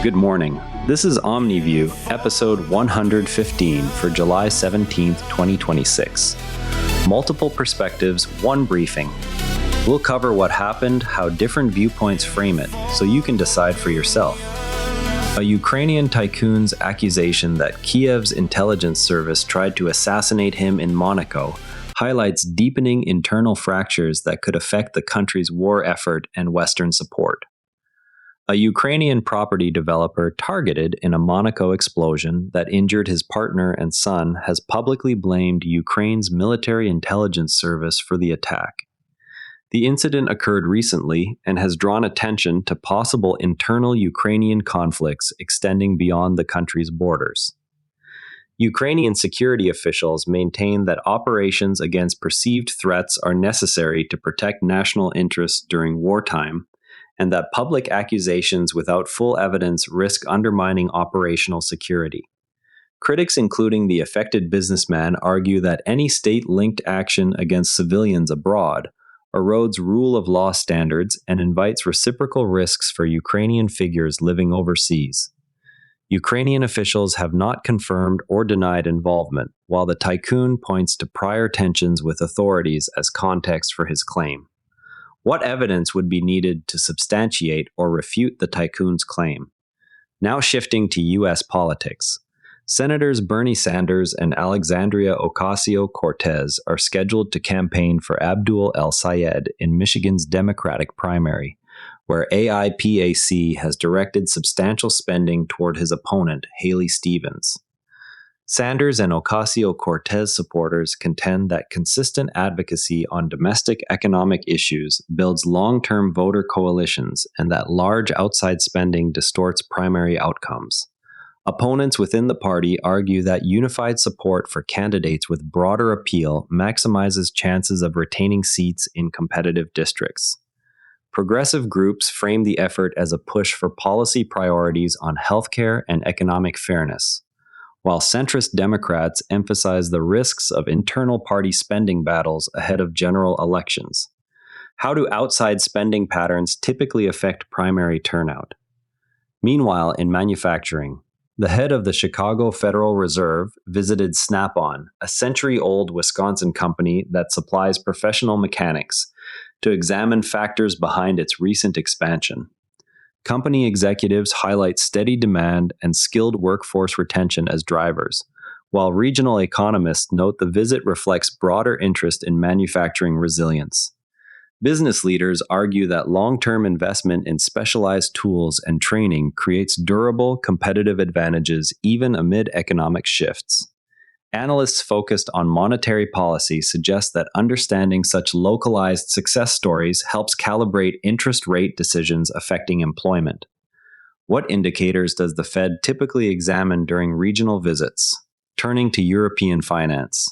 Good morning. This is Omni View, episode 115 for July 17th, 2026. Multiple perspectives, one briefing. We'll cover what happened, how different viewpoints frame it, so you can decide for yourself. A Ukrainian tycoon's accusation that Kyiv's intelligence service tried to assassinate him in Monaco highlights deepening internal fractures that could affect the country's war effort and Western support. A Ukrainian property developer targeted in a Monaco explosion that injured his partner and son has publicly blamed Ukraine's military intelligence service for the attack. The incident occurred recently and has drawn attention to possible internal Ukrainian conflicts extending beyond the country's borders. Ukrainian security officials maintain that operations against perceived threats are necessary to protect national interests during wartime, and that public accusations without full evidence risk undermining operational security. Critics, including the affected businessman, argue that any state-linked action against civilians abroad erodes rule of law standards and invites reciprocal risks for Ukrainian figures living overseas. Ukrainian officials have not confirmed or denied involvement, while the tycoon points to prior tensions with authorities as context for his claim. What evidence would be needed to substantiate or refute the tycoon's claim? Now shifting to U.S. politics. Senators Bernie Sanders and Alexandria Ocasio-Cortez are scheduled to campaign for Abdul El-Sayed in Michigan's Democratic primary, where AIPAC has directed substantial spending toward his opponent, Haley Stevens. Sanders and Ocasio-Cortez supporters contend that consistent advocacy on domestic economic issues builds long-term voter coalitions and that large outside spending distorts primary outcomes. Opponents within the party argue that unified support for candidates with broader appeal maximizes chances of retaining seats in competitive districts. Progressive groups frame the effort as a push for policy priorities on healthcare and economic fairness, while centrist Democrats emphasize the risks of internal party spending battles ahead of general elections. How do outside spending patterns typically affect primary turnout? Meanwhile, in manufacturing, the head of the Chicago Federal Reserve visited Snap-on, a century-old Wisconsin company that supplies professional mechanics, to examine factors behind its recent expansion. Company executives highlight steady demand and skilled workforce retention as drivers, while regional economists note the visit reflects broader interest in manufacturing resilience. Business leaders argue that long-term investment in specialized tools and training creates durable competitive advantages even amid economic shifts. Analysts focused on monetary policy suggest that understanding such localized success stories helps calibrate interest rate decisions affecting employment. What indicators does the Fed typically examine during regional visits? Turning to European finance.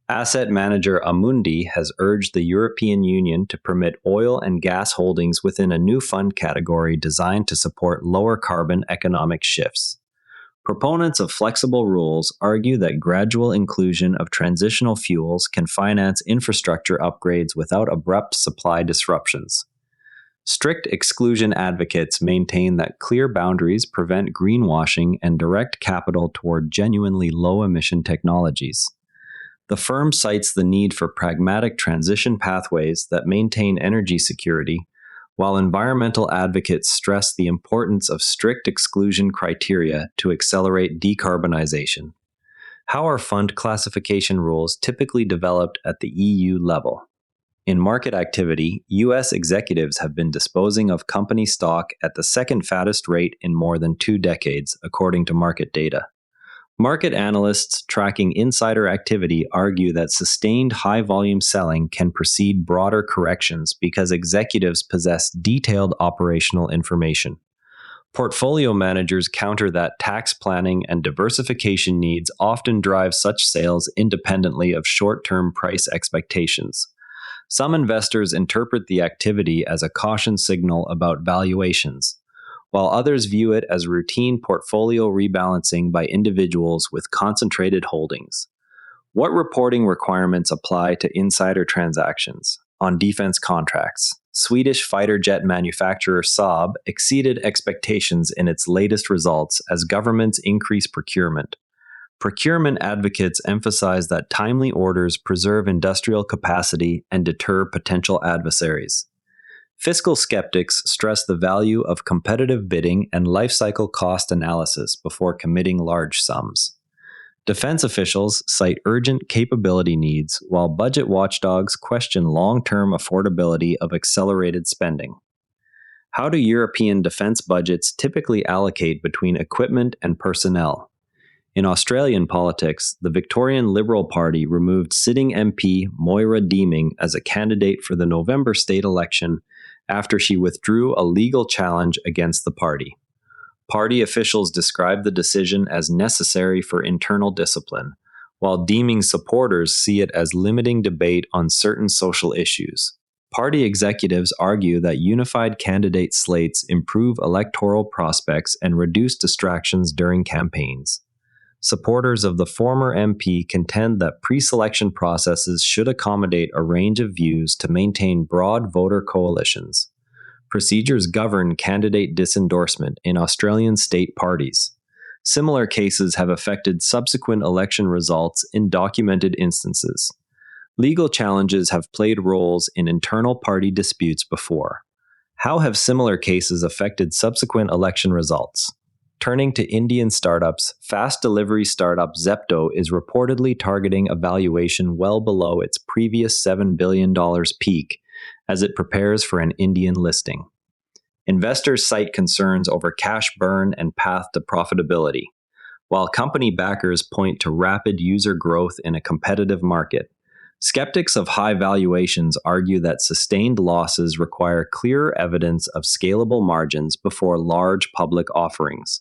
Asset manager Amundi has urged the European Union to permit oil and gas holdings within a new fund category designed to support lower carbon economic shifts. Proponents of flexible rules argue that gradual inclusion of transitional fuels can finance infrastructure upgrades without abrupt supply disruptions. Strict exclusion advocates maintain that clear boundaries prevent greenwashing and direct capital toward genuinely low-emission technologies. The firm cites the need for pragmatic transition pathways that maintain energy security, while environmental advocates stress the importance of strict exclusion criteria to accelerate decarbonization. How are fund classification rules typically developed at the EU level? In market activity, U.S. executives have been disposing of company stock at the second fattest rate in more than 2 decades, according to market data. Market analysts tracking insider activity argue that sustained high-volume selling can precede broader corrections because executives possess detailed operational information. Portfolio managers counter that tax planning and diversification needs often drive such sales independently of short-term price expectations. Some investors interpret the activity as a caution signal about valuations, while others view it as routine portfolio rebalancing by individuals with concentrated holdings. What reporting requirements apply to insider transactions? On defense contracts, Swedish fighter jet manufacturer Saab exceeded expectations in its latest results as governments increase procurement. Procurement advocates emphasize that timely orders preserve industrial capacity and deter potential adversaries. Fiscal skeptics stress the value of competitive bidding and life cycle cost analysis before committing large sums. Defense officials cite urgent capability needs, while budget watchdogs question long-term affordability of accelerated spending. How do European defense budgets typically allocate between equipment and personnel? In Australian politics, the Victorian Liberal Party removed sitting MP Moira Deeming as a candidate for the November state election after she withdrew a legal challenge against the party. Party officials described the decision as necessary for internal discipline, while Deeming's supporters see it as limiting debate on certain social issues. Party executives argue that unified candidate slates improve electoral prospects and reduce distractions during campaigns. Supporters of the former MP contend that pre-selection processes should accommodate a range of views to maintain broad voter coalitions. Procedures govern candidate disendorsement in Australian state parties. Similar cases have affected subsequent election results in documented instances. Legal challenges have played roles in internal party disputes before. How have similar cases affected subsequent election results? Turning to Indian startups, fast delivery startup Zepto is reportedly targeting a valuation well below its previous $7 billion peak as it prepares for an Indian listing. Investors cite concerns over cash burn and path to profitability, while company backers point to rapid user growth in a competitive market. Skeptics of high valuations argue that sustained losses require clearer evidence of scalable margins before large public offerings.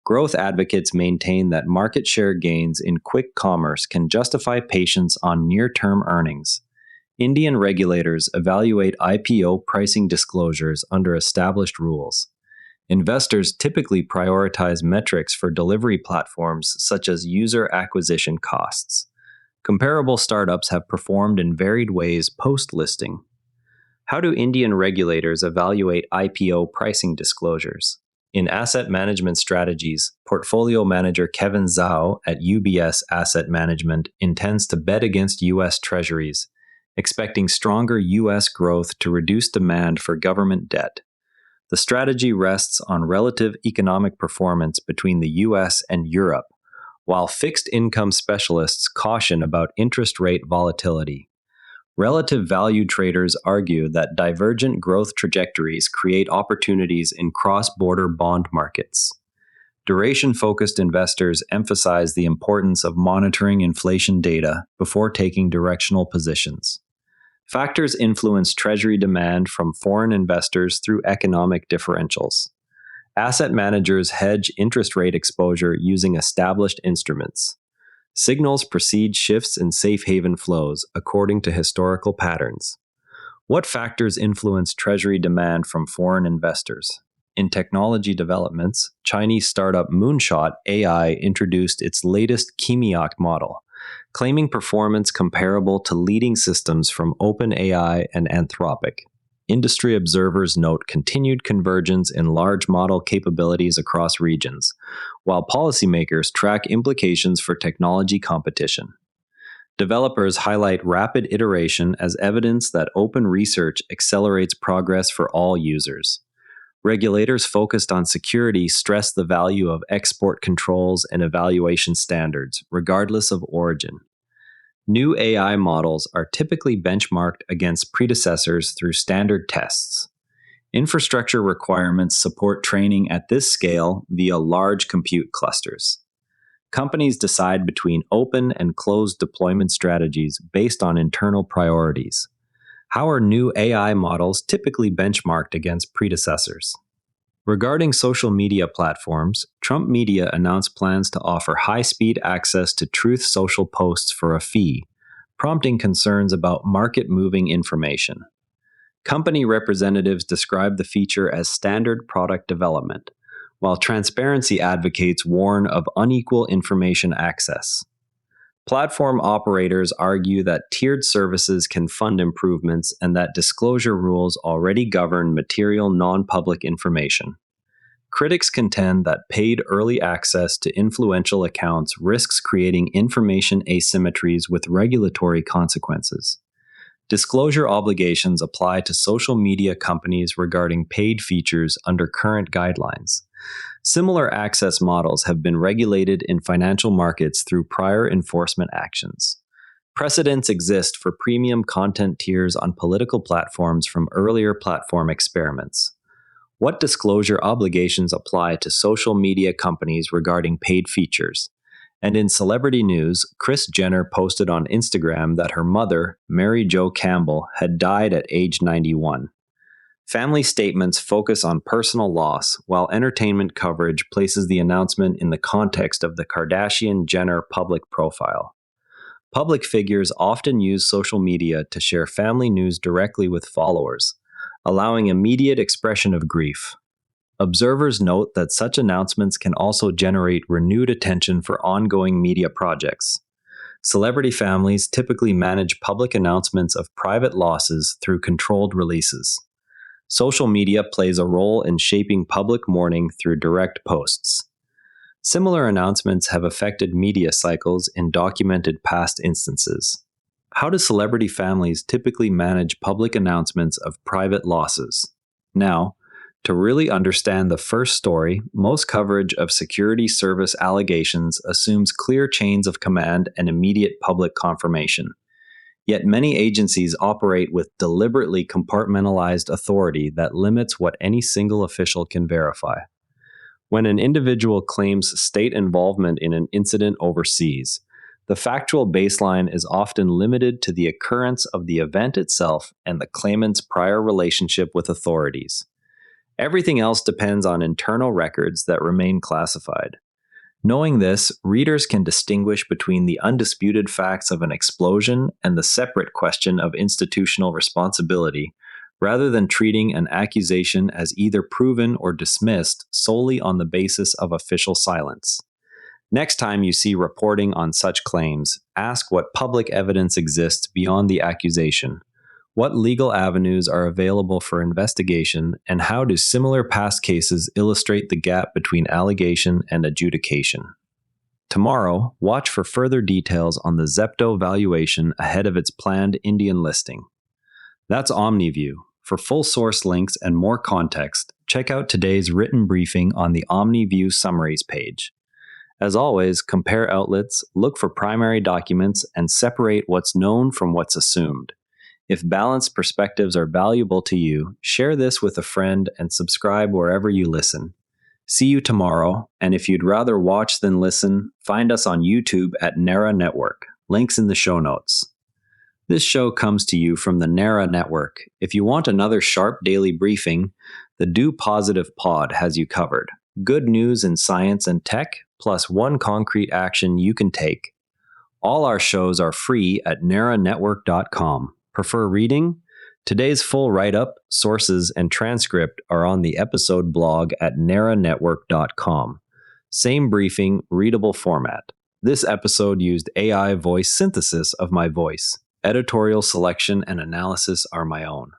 Growth advocates maintain that market share gains in quick commerce can justify patience on near-term earnings. Indian regulators evaluate IPO pricing disclosures under established rules. Investors typically prioritize metrics for delivery platforms such as user acquisition costs. Comparable startups have performed in varied ways post-listing. How do Indian regulators evaluate IPO pricing disclosures? In asset management strategies, portfolio manager Kevin Zhao at UBS Asset Management intends to bet against U.S. Treasuries, expecting stronger U.S. growth to reduce demand for government debt. The strategy rests on relative economic performance between the U.S. and Europe, while fixed income specialists caution about interest rate volatility. Relative value traders argue that divergent growth trajectories create opportunities in cross-border bond markets. Duration-focused investors emphasize the importance of monitoring inflation data before taking directional positions. Factors influence treasury demand from foreign investors through economic differentials. Asset managers hedge interest rate exposure using established instruments. Signals precede shifts in safe haven flows according to historical patterns. What factors influence treasury demand from foreign investors? In technology developments, Chinese startup Moonshot AI introduced its latest Kimiok model, claiming performance comparable to leading systems from OpenAI and Anthropic. Industry observers note continued convergence in large model capabilities across regions, while policymakers track implications for technology competition. Developers highlight rapid iteration as evidence that open research accelerates progress for all users. Regulators focused on security stress the value of export controls and evaluation standards, regardless of origin. New AI models are typically benchmarked against predecessors through standard tests. Infrastructure requirements support training at this scale via large compute clusters. Companies decide between open and closed deployment strategies based on internal priorities. How are new AI models typically benchmarked against predecessors? Regarding social media platforms, Trump Media announced plans to offer high-speed access to Truth Social posts for a fee, prompting concerns about market-moving information. Company representatives describe the feature as standard product development, while transparency advocates warn of unequal information access. Platform operators argue that tiered services can fund improvements and that disclosure rules already govern material non-public information. Critics contend that paid early access to influential accounts risks creating information asymmetries with regulatory consequences. Disclosure obligations apply to social media companies regarding paid features under current guidelines. Similar access models have been regulated in financial markets through prior enforcement actions. Precedents exist for premium content tiers on political platforms from earlier platform experiments. What disclosure obligations apply to social media companies regarding paid features? And in celebrity news, Kris Jenner posted on Instagram that her mother, Mary Jo Campbell, had died at age 91. Family statements focus on personal loss, while entertainment coverage places the announcement in the context of the Kardashian-Jenner public profile. Public figures often use social media to share family news directly with followers, allowing immediate expression of grief. Observers note that such announcements can also generate renewed attention for ongoing media projects. Celebrity families typically manage public announcements of private losses through controlled releases. Social media plays a role in shaping public mourning through direct posts. Similar announcements have affected media cycles in documented past instances. How do celebrity families typically manage public announcements of private losses? Now, to really understand the first story, most coverage of security service allegations assumes clear chains of command and immediate public confirmation. Yet many agencies operate with deliberately compartmentalized authority that limits what any single official can verify. When an individual claims state involvement in an incident overseas, the factual baseline is often limited to the occurrence of the event itself and the claimant's prior relationship with authorities. Everything else depends on internal records that remain classified. Knowing this, readers can distinguish between the undisputed facts of an explosion and the separate question of institutional responsibility, rather than treating an accusation as either proven or dismissed solely on the basis of official silence. Next time you see reporting on such claims, ask what public evidence exists beyond the accusation. What legal avenues are available for investigation, and how do similar past cases illustrate the gap between allegation and adjudication? Tomorrow, watch for further details on the Zepto valuation ahead of its planned Indian listing. That's OmniView. For full source links and more context, check out today's written briefing on the OmniView summaries page. As always, compare outlets, look for primary documents, and separate what's known from what's assumed. If balanced perspectives are valuable to you, share this with a friend and subscribe wherever you listen. See you tomorrow, and if you'd rather watch than listen, find us on YouTube at Nara Network. Links in the show notes. This show comes to you from the Nara Network. If you want another sharp daily briefing, the Do Positive Pod has you covered. Good news in science and tech, plus one concrete action you can take. All our shows are free at naranetwork.com. Prefer reading? Today's full write-up, sources, and transcript are on the episode blog at naranetwork.com. Same briefing, readable format. This episode used AI voice synthesis of my voice. Editorial selection and analysis are my own.